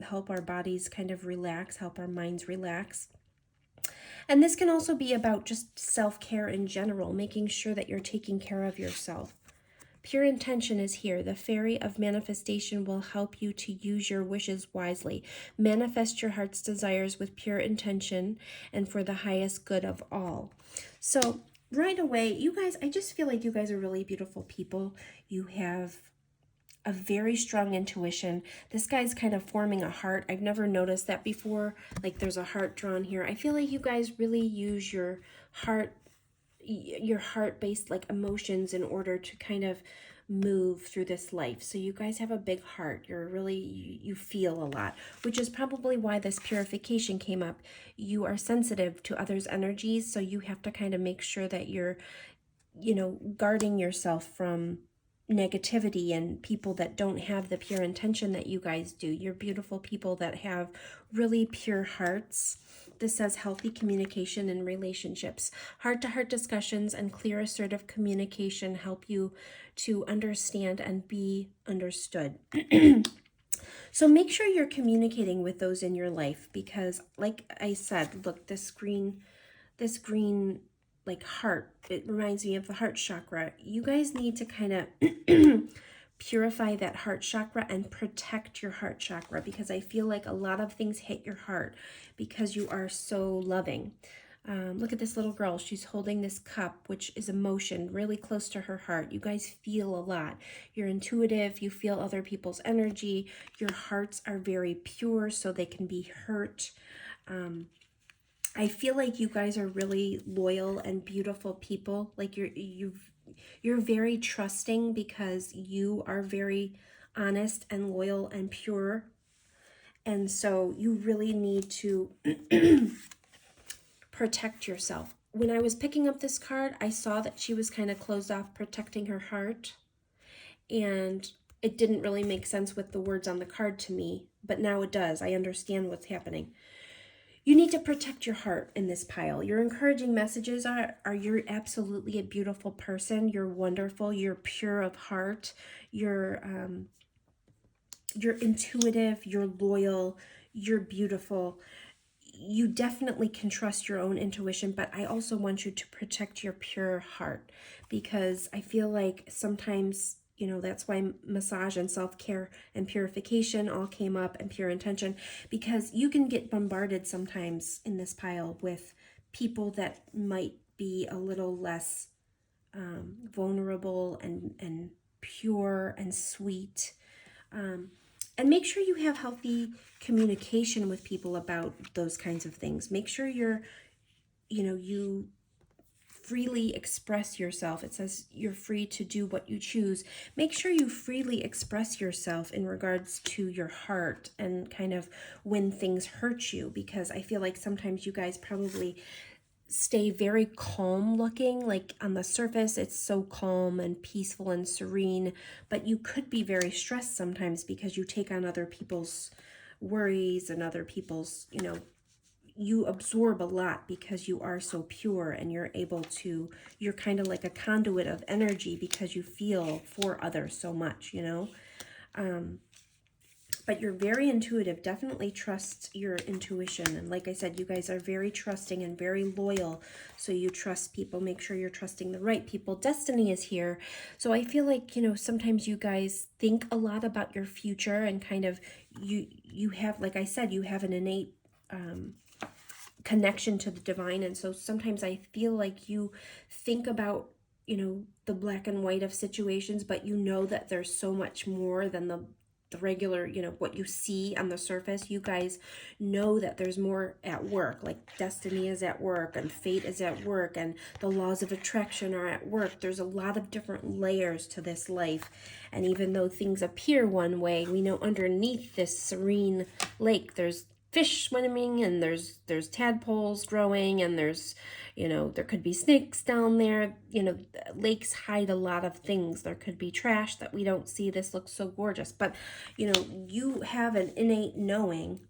S1: help our bodies kind of relax, help our minds relax. And this can also be about just self-care in general, making sure that you're taking care of yourself. Pure intention is here. The fairy of manifestation will help you to use your wishes wisely. Manifest your heart's desires with pure intention and for the highest good of all. So right away, you guys, I just feel like you guys are really beautiful people. You have a very strong intuition. This guy's kind of forming a heart. I've never noticed that before. Like there's a heart drawn here. I feel like you guys really use your heart-based like emotions in order to kind of move through this life. So you guys have a big heart. You're really, you feel a lot, which is probably why this purification came up. You are sensitive to others' energies, so you have to kind of make sure that you're, guarding yourself from negativity and people that don't have the pure intention that you guys do. You're beautiful people that have really pure hearts. This says healthy communication in relationships. Heart-to-heart discussions and clear, assertive communication help you to understand and be understood. So make sure you're communicating with those in your life, because like I said, look, this green like heart, it reminds me of the heart chakra. You guys need to kind of purify that heart chakra and protect your heart chakra, because I feel like a lot of things hit your heart because you are so loving. Look at this little girl. She's holding this cup, which is emotion, really close to her heart. You guys feel a lot. You're intuitive. You feel other people's energy. Your hearts are very pure, so they can be hurt. I feel like you guys are really loyal and beautiful people. Like you're very trusting, because you are very honest and loyal and pure. And so you really need to protect yourself. When I was picking up this card, I saw that she was kind of closed off, protecting her heart. And it didn't really make sense with the words on the card to me, but now it does. I understand what's happening. You need to protect your heart in this pile. Your encouraging messages are you're absolutely a beautiful person. You're wonderful. You're pure of heart. You're intuitive. You're loyal. You're beautiful. You definitely can trust your own intuition, but I also want you to protect your pure heart, because I feel like sometimes, that's why massage and self-care and purification all came up, and pure intention, because you can get bombarded sometimes in this pile with people that might be a little less vulnerable and pure and sweet. And make sure you have healthy communication with people about those kinds of things. Make sure you freely express yourself. It says you're free to do what you choose. Make sure you freely express yourself in regards to your heart and kind of when things hurt you, because I feel like sometimes you guys probably stay very calm looking. Like on the surface, it's so calm and peaceful and serene, but you could be very stressed sometimes because you take on other people's worries and other people's, you absorb a lot because you are so pure, and you're kind of like a conduit of energy because you feel for others so much, but you're very intuitive. Definitely trust your intuition. And like I said, you guys are very trusting and very loyal. So you trust people. Make sure you're trusting the right people. Destiny is here. So I feel like, sometimes you guys think a lot about your future, and kind of you have, like I said, you have an innate connection to the divine. And so sometimes I feel like you think about, the black and white of situations, but that there's so much more than the regular, what you see on the surface. You guys know that there's more at work, like destiny is at work, and fate is at work, and the laws of attraction are at work. There's a lot of different layers to this life. And even though things appear one way, we know underneath this serene lake, there's fish swimming, and there's tadpoles growing, and there's there could be snakes down there. Lakes hide a lot of things. There could be trash that we don't see. This looks so gorgeous, but you have an innate knowing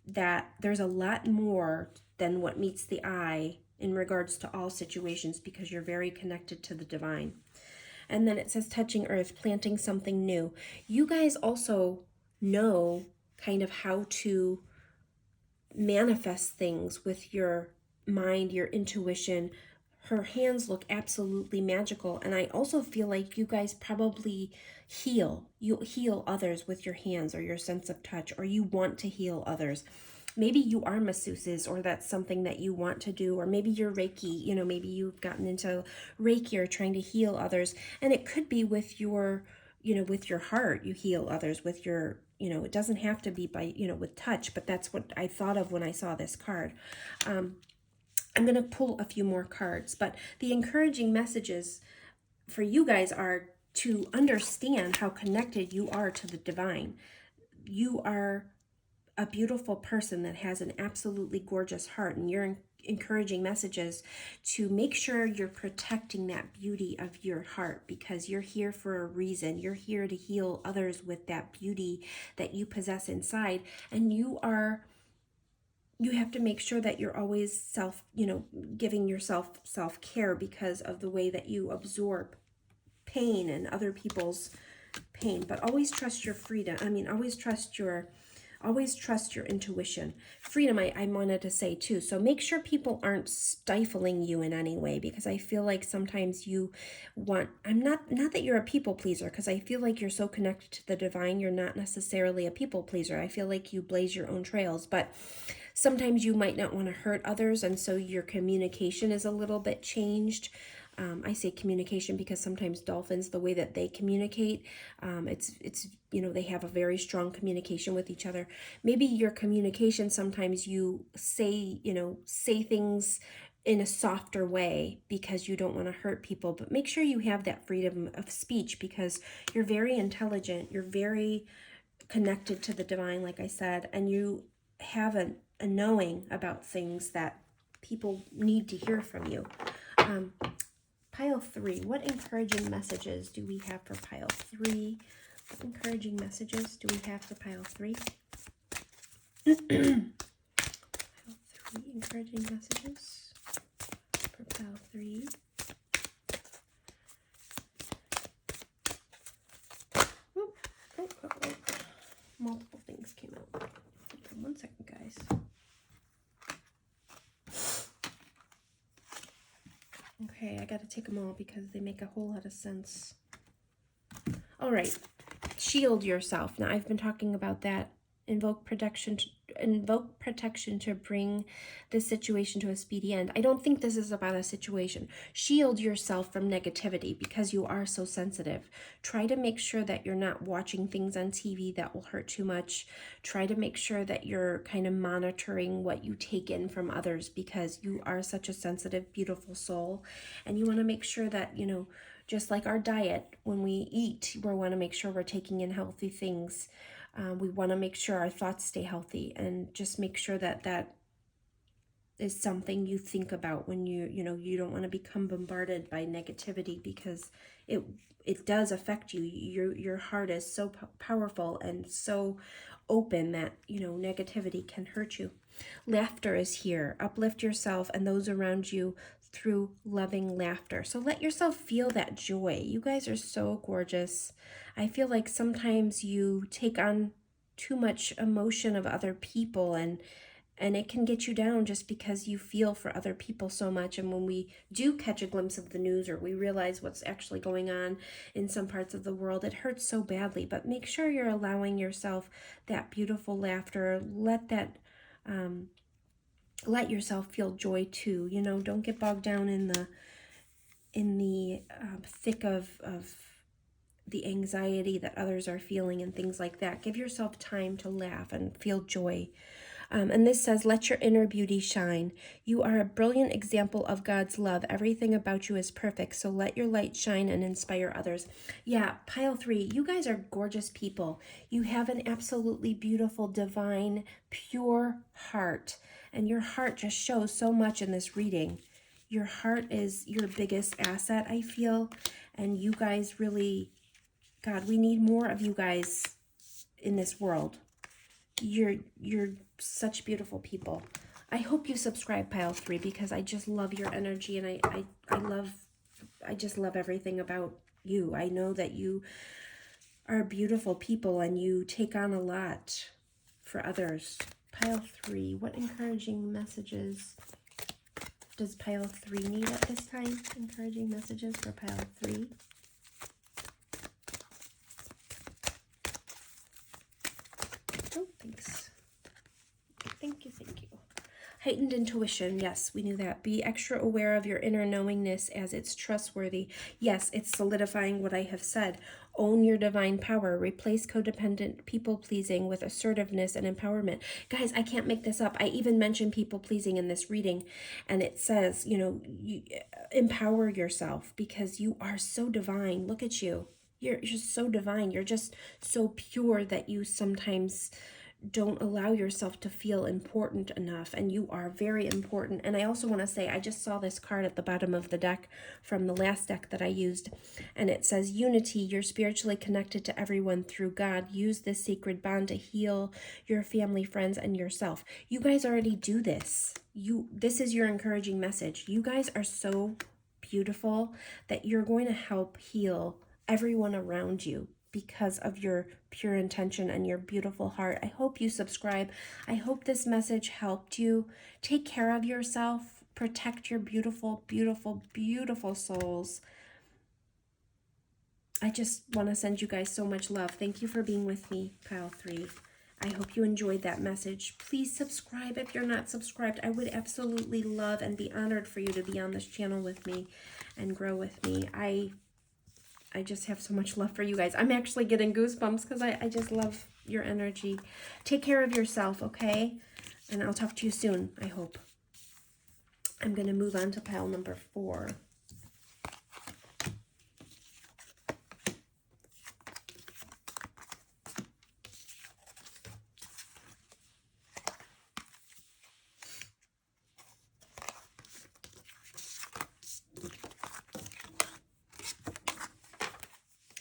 S1: that there's a lot more than what meets the eye in regards to all situations, because you're very connected to the divine. And then it says touching earth, planting something new. You guys also know kind of how to manifest things with your mind, your intuition. Her hands look absolutely magical. And I also feel like you guys probably you heal others with your hands or your sense of touch, or you want to heal others. Maybe you are masseuses, or that's something that you want to do, or maybe you're Reiki, maybe you've gotten into Reiki or trying to heal others. And it could be with your, with your heart, you heal others with your, it doesn't have to be by, with touch, but that's what I thought of when I saw this card. I'm going to pull a few more cards, but the encouraging messages for you guys are to understand how connected you are to the divine. You are a beautiful person that has an absolutely gorgeous heart, and you're encouraging messages to make sure you're protecting that beauty of your heart, because you're here for a reason. You're here to heal others with that beauty that you possess inside, and you have to make sure that you're always giving yourself self-care because of the way that you absorb pain and other people's pain. But always trust your freedom. Always trust your intuition. Freedom, I wanted to say too. So make sure people aren't stifling you in any way, because I feel like sometimes I'm not that you're a people pleaser, because I feel like you're so connected to the divine, you're not necessarily a people pleaser. I feel like you blaze your own trails, but sometimes you might not want to hurt others, and so your communication is a little bit changed. I say communication because sometimes dolphins, the way that they communicate, it's they have a very strong communication with each other. Maybe your communication, sometimes you say things in a softer way because you don't want to hurt people, but make sure you have that freedom of speech, because you're very intelligent, you're very connected to the divine, like I said, and you have a knowing about things that people need to hear from you. Pile 3, what encouraging messages do we have for pile 3? What encouraging messages do we have for pile 3? Pile 3, encouraging messages for pile 3. Oh. Multiple things came out. Hold on 1 second, guys. Okay, I gotta take them all because they make a whole lot of sense. All right, shield yourself. Now, I've been talking about that. Invoke protection to bring this situation to a speedy end. I don't think this is about a situation. Shield yourself from negativity because you are so sensitive. Try to make sure that you're not watching things on TV that will hurt too much. Try to make sure that you're kind of monitoring what you take in from others, because you are such a sensitive, beautiful soul. And you want to make sure that, just like our diet, when we eat, we want to make sure we're taking in healthy things. We want to make sure our thoughts stay healthy, and just make sure that is something you think about when you don't want to become bombarded by negativity, because it does affect you. Your heart is so powerful and so open that, you know, negativity can hurt you. Laughter is here. Uplift yourself and those around you through loving laughter. So let yourself feel that joy. You guys are so gorgeous. I feel like sometimes you take on too much emotion of other people, and it can get you down just because you feel for other people so much. And when we do catch a glimpse of the news, or we realize what's actually going on in some parts of the world, it hurts so badly. But make sure you're allowing yourself that beautiful laughter. Let yourself feel joy too. You know, don't get bogged down in the thick of the anxiety that others are feeling and things like that. Give yourself time to laugh and feel joy. And this says, let your inner beauty shine. You are a brilliant example of God's love. Everything about you is perfect, so let your light shine and inspire others. Yeah, pile 3, you guys are gorgeous people. You have an absolutely beautiful, divine, pure heart, and your heart just shows so much in this reading. Your heart is your biggest asset, I feel, and you guys really, God, we need more of you guys in this world. You're such beautiful people. I hope you subscribe, pile 3, because I just love your energy, and I just love everything about you. I know that you are beautiful people and you take on a lot for others. Pile 3, what encouraging messages does pile 3 need at this time? Encouraging messages for pile 3. Oh, thanks. Thank you. Heightened intuition. Yes, we knew that. Be extra aware of your inner knowingness as it's trustworthy. Yes, it's solidifying what I have said. Own your divine power. Replace codependent people-pleasing with assertiveness and empowerment. Guys, I can't make this up. I even mentioned people-pleasing in this reading, and it says, you know, empower yourself because you are so divine. Look at you. You're just so divine. You're just so pure that you sometimes don't allow yourself to feel important enough, and you are very important. And I also want to say, I just saw this card at the bottom of the deck from the last deck that I used, and it says unity. You're spiritually connected to everyone through God. Use this sacred bond to heal your family, friends, and yourself. You guys already do this. This is your encouraging message. You guys are so beautiful that you're going to help heal everyone around you because of your pure intention and your beautiful heart. I hope you subscribe. I hope this message helped you. Take care of yourself. Protect your beautiful, beautiful, beautiful souls. I just want to send you guys so much love. Thank you for being with me, pile 3. I hope you enjoyed that message. Please subscribe if you're not subscribed. I would absolutely love and be honored for you to be on this channel with me and grow with me. I just have so much love for you guys. I'm actually getting goosebumps because I just love your energy. Take care of yourself, okay? And I'll talk to you soon, I hope. I'm going to move on to pile number 4.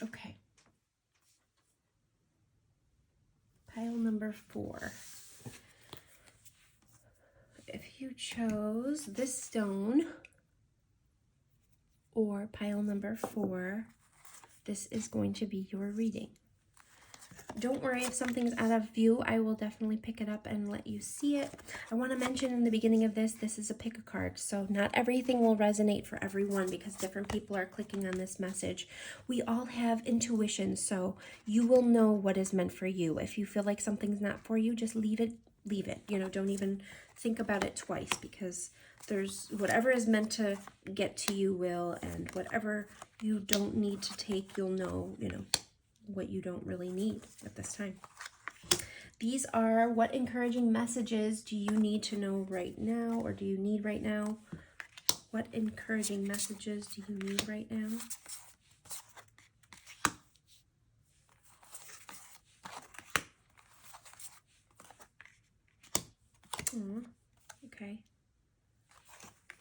S1: Okay. Pile number 4. If you chose this stone or pile number 4, this is going to be your reading. Don't worry if something's out of view. I will definitely pick it up and let you see it. I want to mention in the beginning of this is a pick a card. So not everything will resonate for everyone because different people are clicking on this message. We all have intuition, so you will know what is meant for you. If you feel like something's not for you, just leave it. You know, don't even think about it twice, because there's whatever is meant to get to you will, and whatever you don't need to take, you'll know, you know, what you don't really need at this time. These are what encouraging messages do you need to know right now, or do you need right now? What encouraging messages do you need right now? Okay.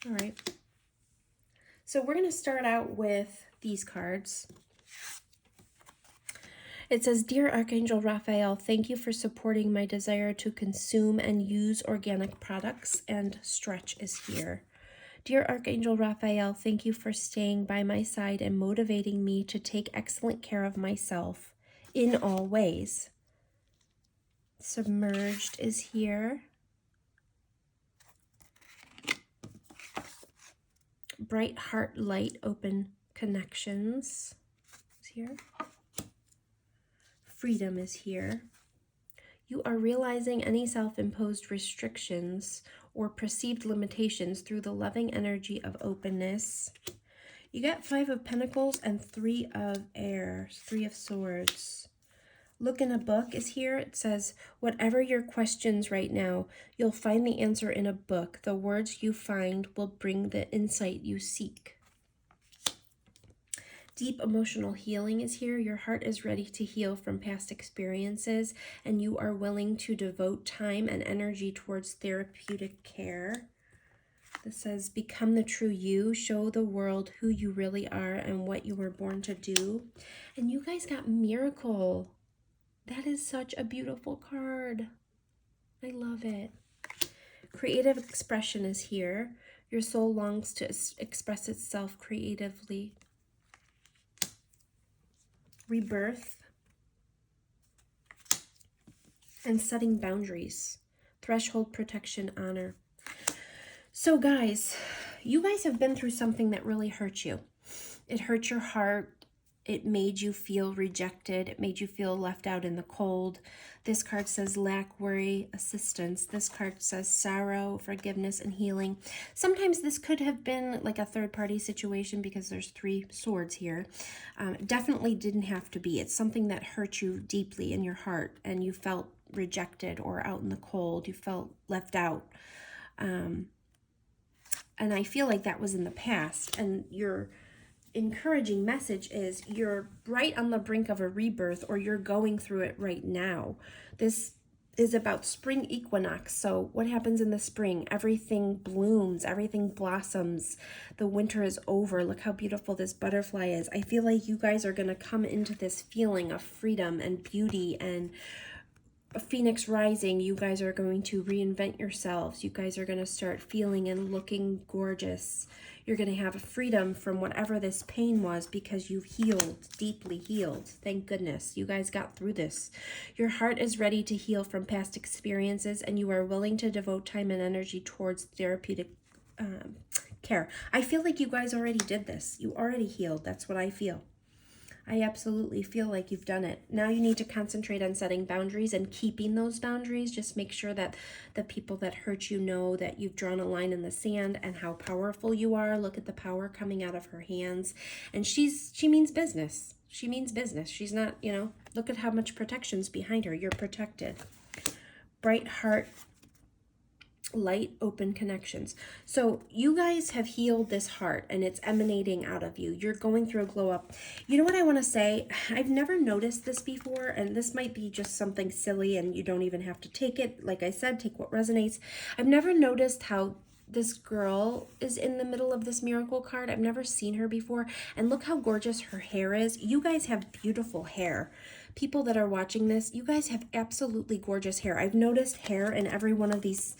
S1: All right. So we're going to start out with these cards. It says, Dear Archangel Raphael, thank you for supporting my desire to consume and use organic products, and stretch is here. Dear Archangel Raphael, thank you for staying by my side and motivating me to take excellent care of myself in all ways. Submerged is here. Bright heart, light, open connections is here. Freedom is here. You are realizing any self-imposed restrictions or perceived limitations through the loving energy of openness. You get 5 of Pentacles and 3 of Air, 3 of Swords. Look in a book is here. It says, whatever your questions right now, you'll find the answer in a book. The words you find will bring the insight you seek. Deep emotional healing is here. Your heart is ready to heal from past experiences, and you are willing to devote time and energy towards therapeutic care. This says, become the true you, show the world who you really are and what you were born to do. And you guys got Miracle. That is such a beautiful card. I love it. Creative expression is here. Your soul longs to express itself creatively. Rebirth. And setting boundaries. Threshold, protection, honor. So guys, you guys have been through something that really hurt you. It hurt your heart. It made you feel rejected. It made you feel left out in the cold. This card says lack, worry, assistance. This card says sorrow, forgiveness, and healing. Sometimes this could have been like a third-party situation because there's 3 swords here. Definitely didn't have to be. It's something that hurt you deeply in your heart and you felt rejected or out in the cold. You felt left out. And I feel like that was in the past. And your encouraging message is you're right on the brink of a rebirth, or you're going through it right now. This is about spring equinox. So what happens in the spring? Everything blooms, everything blossoms. The winter is over. Look how beautiful this butterfly is. I feel like you guys are going to come into this feeling of freedom and beauty and a phoenix rising. You guys are going to reinvent yourselves. You guys are going to start feeling and looking gorgeous. You're going to have a freedom from whatever this pain was because you've healed, deeply healed. Thank goodness you guys got through this. Your heart is ready to heal from past experiences, and you are willing to devote time and energy towards therapeutic care. I feel like you guys already did this. You already healed. That's what I feel. I absolutely feel like you've done it. Now you need to concentrate on setting boundaries and keeping those boundaries. Just make sure that the people that hurt you know that you've drawn a line in the sand and how powerful you are. Look at the power coming out of her hands. And she means business. She means business. She's not, you know, look at how much protection's behind her. You're protected. Bright heart, light, open connections. So you guys have healed this heart and it's emanating out of you. You're going through a glow up. You know what I want to say? I've never noticed this before, and this might be just something silly and you don't even have to take it. Like I said, take what resonates. I've never noticed how this girl is in the middle of this miracle card. I've never seen her before. And look how gorgeous her hair is. You guys have beautiful hair. People that are watching this, you guys have absolutely gorgeous hair. I've noticed hair in every one of these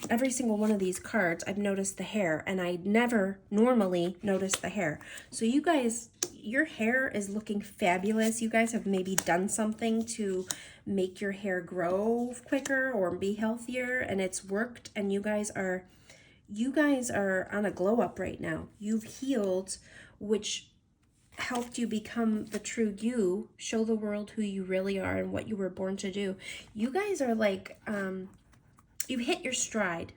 S1: every single one of these cards. I've noticed the hair, and I never normally notice the hair. So you guys, your hair is looking fabulous. You guys have maybe done something to make your hair grow quicker or be healthier, and it's worked, and you guys are on a glow up right now. You've healed, which helped you become the true you, show the world who you really are and what you were born to do. You guys are like you've hit your stride.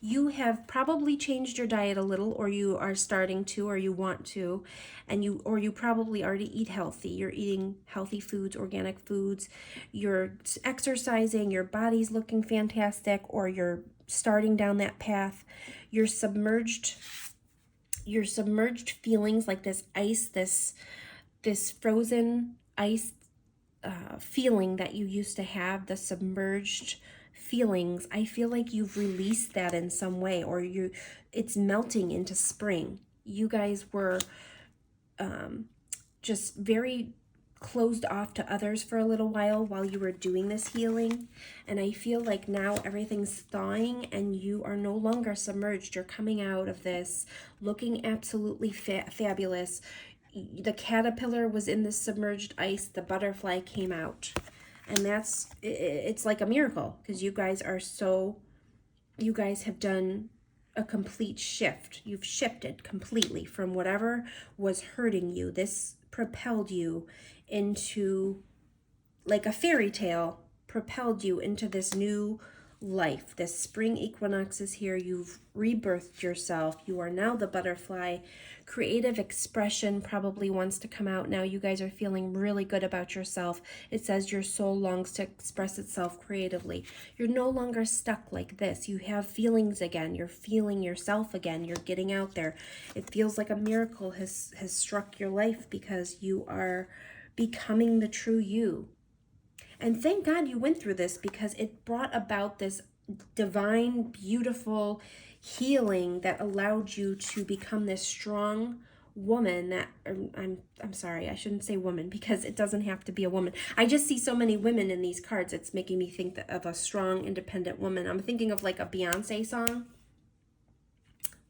S1: You have probably changed your diet a little, or you are starting to, or you want to, and you probably already eat healthy. You're eating healthy foods, organic foods. You're exercising, your body's looking fantastic, or you're starting down that path. You're submerged feelings like this ice, this frozen ice feeling that you used to have, the submerged feelings. I feel like you've released that in some way, or it's melting into spring. You guys were just very closed off to others for a little while you were doing this healing. And I feel like now everything's thawing and you are no longer submerged. You're coming out of this looking absolutely fabulous. The caterpillar was in the submerged ice. The butterfly came out. And it's like a miracle, because you guys have done a complete shift. You've shifted completely from whatever was hurting you. This propelled you into, like a fairy tale, propelled you into this new life. This spring equinox is here. You've rebirthed yourself. You are now the butterfly. Creative expression probably wants to come out now. You guys are feeling really good about yourself. It says your soul longs to express itself creatively. You're no longer stuck like this. You have feelings again. You're feeling yourself again. You're getting out there. It feels like a miracle has struck your life, because you are becoming the true you. And thank God you went through this, because it brought about this divine, beautiful healing that allowed you to become this strong woman that, I'm sorry, I shouldn't say woman, because it doesn't have to be a woman. I just see so many women in these cards. It's making me think of a strong, independent woman. I'm thinking of like a Beyonce song.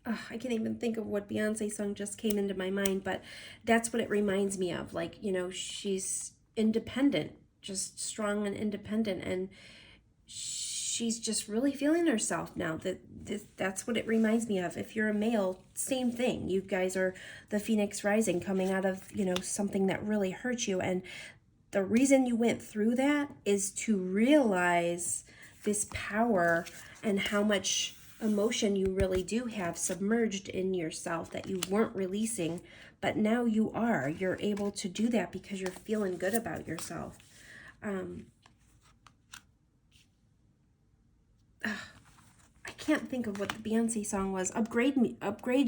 S1: I can't even think of what Beyonce song just came into my mind, but that's what it reminds me of. Like, you know, she's independent, just strong and independent, and she's just really feeling herself now. That's what it reminds me of. If you're a male, same thing. You guys are the Phoenix Rising, coming out of, you know, something that really hurt you, and the reason you went through that is to realize this power and how much emotion you really do have submerged in yourself that you weren't releasing, but now you are. You're able to do that because you're feeling good about yourself. I can't think of what the Beyonce song was. Upgrade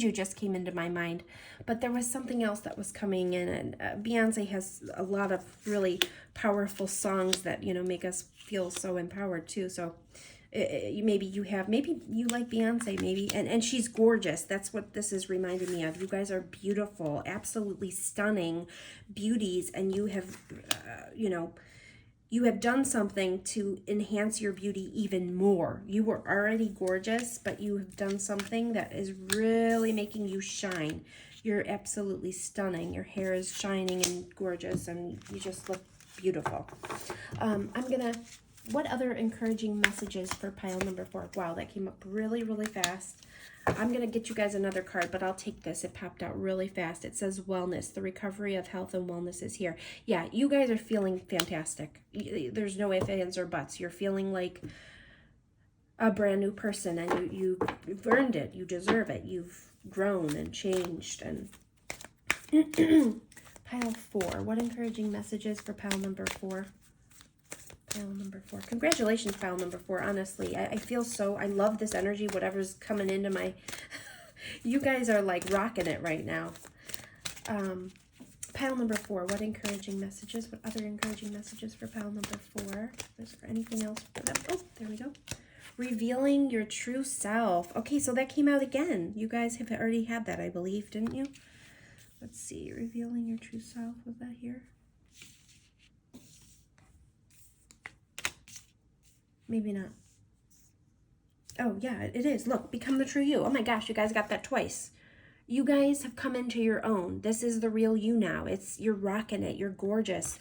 S1: You just came into my mind, but there was something else that was coming in, and Beyonce has a lot of really powerful songs that, you know, make us feel so empowered too. So maybe you like Beyonce, maybe, and she's gorgeous. That's what this is reminding me of. You guys are beautiful, absolutely stunning beauties, and you have, you have done something to enhance your beauty even more. You were already gorgeous, but you have done something that is really making you shine. You're absolutely stunning. Your hair is shining and gorgeous, and you just look beautiful. What other encouraging messages for pile number 4? Wow, that came up really, really fast. I'm going to get you guys another card, but I'll take this. It popped out really fast. It says wellness. The recovery of health and wellness is here. Yeah, you guys are feeling fantastic. There's no ifs, ands, or buts. You're feeling like a brand new person, and you've earned it. You deserve it. You've grown and changed. And pile 4. What encouraging messages for pile number 4? Pile number 4. Congratulations, pile number 4. Honestly, I feel so, I love this energy, whatever's coming into my, you guys are like rocking it right now. Pile number 4. What encouraging messages? What other encouraging messages for pile number 4? Is there anything else for them? Oh, there we go. Revealing your true self. Okay, so that came out again. You guys have already had that, I believe, didn't you? Let's see. Revealing your true self. Was that here? Maybe not. Oh, yeah, it is. Look, become the true you. Oh my gosh, you guys got that twice. You guys have come into your own. This is the real you now. You're rocking it. You're gorgeous.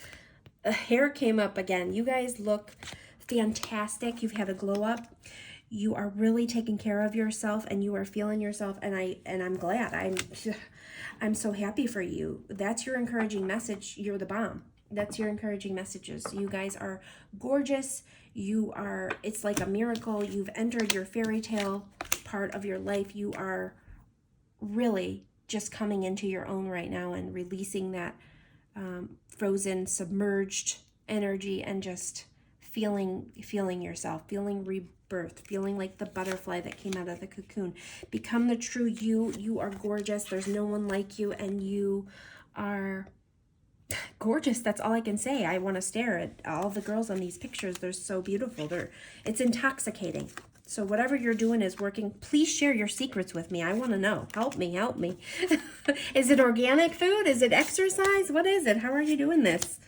S1: Hair came up again. You guys look fantastic. You've had a glow up. You are really taking care of yourself, and you are feeling yourself, and I'm glad. I'm so happy for you. That's your encouraging message. You're the bomb. That's your encouraging messages. You guys are gorgeous. It's like a miracle. You've entered your fairy tale part of your life. You are really just coming into your own right now and releasing that frozen, submerged energy, and just feeling yourself, feeling rebirth, feeling like the butterfly that came out of the cocoon. Become the true you. You are gorgeous. There's no one like you, and you are gorgeous. That's all I can say. I want to stare at all the girls on these pictures. They're so beautiful. It's intoxicating. So whatever you're doing is working. Please share your secrets with me. I want to know. Help me. Is it organic food? Is it exercise? What is it? How are you doing this?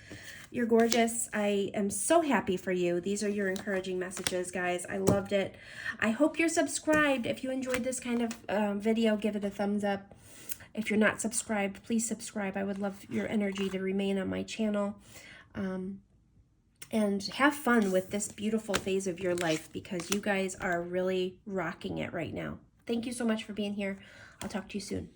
S1: You're gorgeous. I am so happy for you. These are your encouraging messages, guys. I loved it. I hope you're subscribed. If you enjoyed this kind of video, give it a thumbs up. If you're not subscribed, please subscribe. I would love your energy to remain on my channel. And have fun with this beautiful phase of your life, because you guys are really rocking it right now. Thank you so much for being here. I'll talk to you soon.